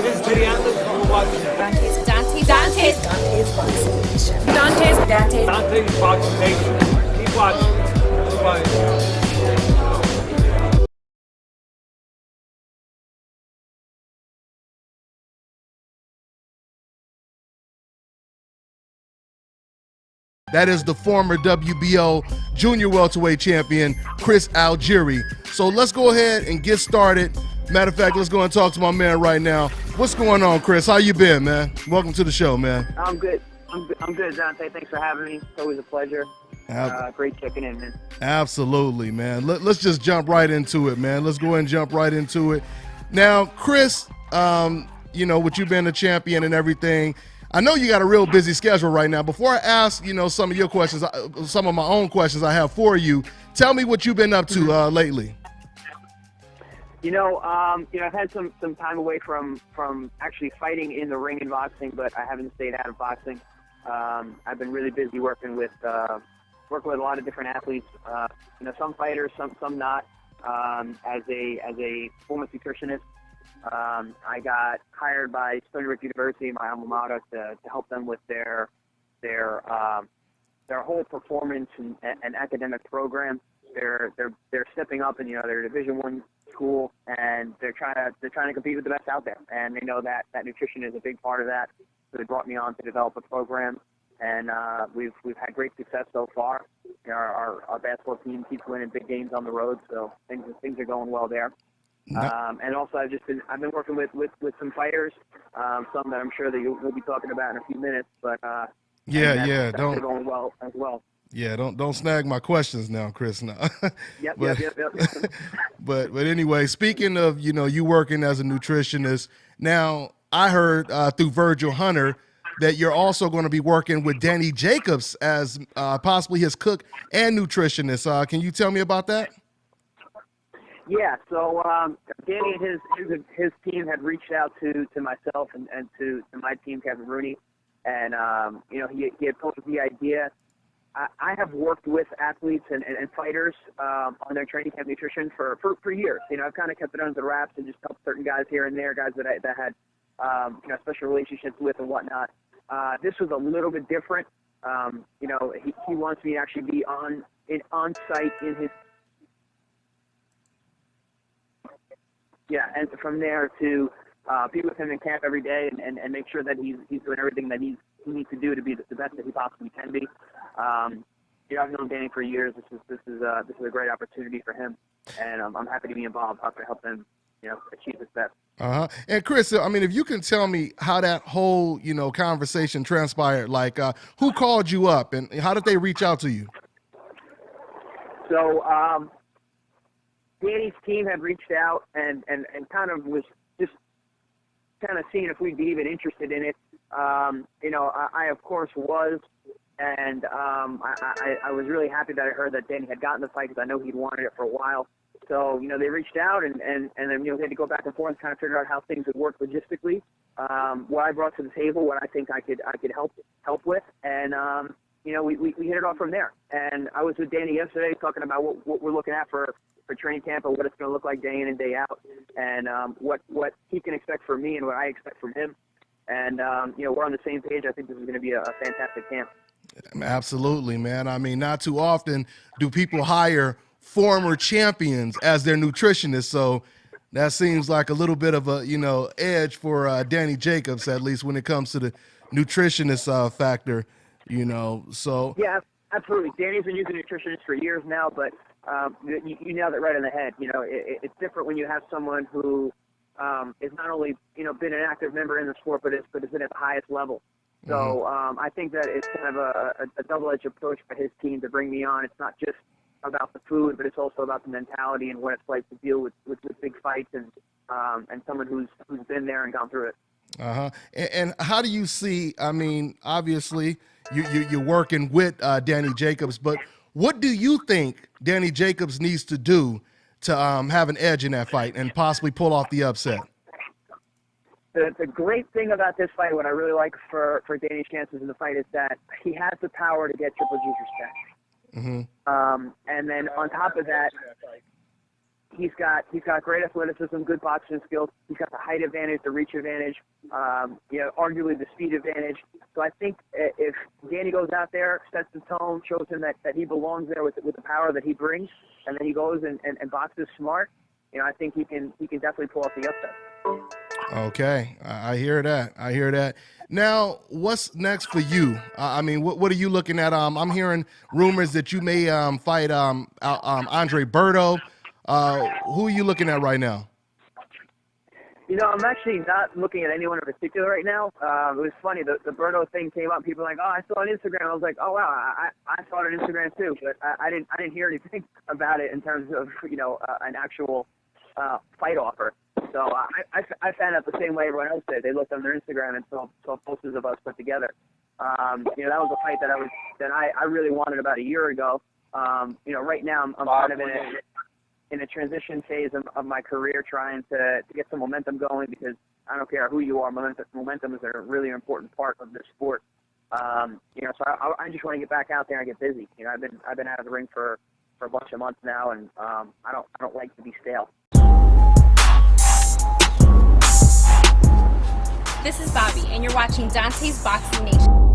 It is Dante's boxing. Dante's boxing nation. Keep watching. Keep watching. That is the former WBO junior welterweight champion, Chris ALGIERI. So let's go ahead and get started. Matter of fact, let's go and talk to my man right now. What's going on, Chris? How you been, man? Welcome to the show, man. I'm good. I'm good, Dante. Thanks for having me. It's always a pleasure. Great checking in, man. Absolutely, man. Let's just jump right into it, man. Let's go ahead and jump right into it. Now, Chris, you know, with you being a champion and everything, I know you got a real busy schedule right now. Before I ask, you know, some of your questions, some of my own questions I have for you, tell me what you've been up to lately. I've had some time away from actually fighting in the ring in boxing, but I haven't stayed out of boxing. I've been really busy working with a lot of different athletes. Some fighters, some not. As a performance nutritionist, I got hired by Stony Brook University, my alma mater, to help them with their whole performance and academic program. They're stepping up, and they're a Division I school, and they're trying to compete with the best out there, and they know that nutrition is a big part of that. So they brought me on to develop a program, and we've had great success so far. Our basketball team keeps winning big games on the road, so things are going well there. And also I've been working with some fighters, some that I'm sure that we'll be talking about in a few minutes, but that's going well as well. Yeah, don't snag my questions now, Chris. No. Yep. But anyway, speaking of you working as a nutritionist, now I heard through Virgil Hunter that you're also going to be working with Danny Jacobs as possibly his cook and nutritionist. Can you tell me about that? Yeah, so Danny and his team had reached out to myself and to my team, Kevin Rooney, and he had posed the idea. I have worked with athletes and fighters on their training camp nutrition for years. I've kind of kept it under the wraps and just helped certain guys here and there, guys that had special relationships with and whatnot. This was a little bit different. He wants me to actually be on site in his. Yeah, and from there to be with him in camp every day and make sure that he's doing everything that he needs to do to be the best that he possibly can be. I've known Danny for years. This is a great opportunity for him, and I'm happy to be involved, to help him, achieve his best. And Chris, I mean, if you can tell me how that whole conversation transpired, like who called you up and how did they reach out to you? So Danny's team had reached out and kind of was just kind of seeing if we'd be even interested in it. I of course was, and I was really happy that I heard that Danny had gotten the fight because I know he'd wanted it for a while. So they reached out and then they had to go back and forth and kind of figure out how things would work logistically, what I brought to the table, what I think I could help with, and we hit it off from there. And I was with Danny yesterday talking about what we're looking at for training camp and what it's going to look like day in and day out, and what he can expect from me and what I expect from him. And we're on the same page. I think this is going to be a fantastic camp. Absolutely, man. I mean, not too often do people hire former champions as their nutritionist, so that seems like a little bit of a edge for Danny Jacobs, at least when it comes to the nutritionist factor. So yeah, absolutely. Danny's been using a nutritionist for years now, but you nailed it right on the head. It's different when you have someone who is not only been an active member in the sport, but has been at the highest level. So I think that it's kind of a double-edged approach by his team to bring me on. It's not just about the food, but it's also about the mentality and what it's like to deal with big fights and someone who's been there and gone through it. And how do you see? I mean, obviously you're working with Danny Jacobs, but what do you think Danny Jacobs needs to do to have an edge in that fight and possibly pull off the upset? The great thing about this fight, what I really like for Danny's chances in the fight, is that he has the power to get Triple G's respect. And then on top of that, he's got great athleticism, good boxing skills. He's got the height advantage, the reach advantage, arguably the speed advantage. So I think if Danny goes out there, sets the tone, shows him that he belongs there with the power that he brings, and then he goes and boxes smart, I think he can definitely pull off the upset. Okay, I hear that. I hear that. Now, what's next for you? I mean, what are you looking at? I'm hearing rumors that you may fight Andre Berto. Who are you looking at right now? I'm actually not looking at anyone in particular right now. It was funny. The Berto thing came up. People were like, oh, I saw it on Instagram. I was like, oh, wow, I saw it on Instagram too. But I didn't hear anything about it in terms of, an actual fight offer. So I found out the same way everyone else did. They looked on their Instagram and saw posters of us put together. That was a fight that I really wanted about a year ago. Right now I'm kind of in a transition phase of my career, trying to get some momentum going, because I don't care who you are, momentum is a really important part of this sport. So I just want to get back out there and get busy. I've been out of the ring for a bunch of months now, and I don't like to be stale. This is Bobby, and you're watching Dante's Boxing Nation.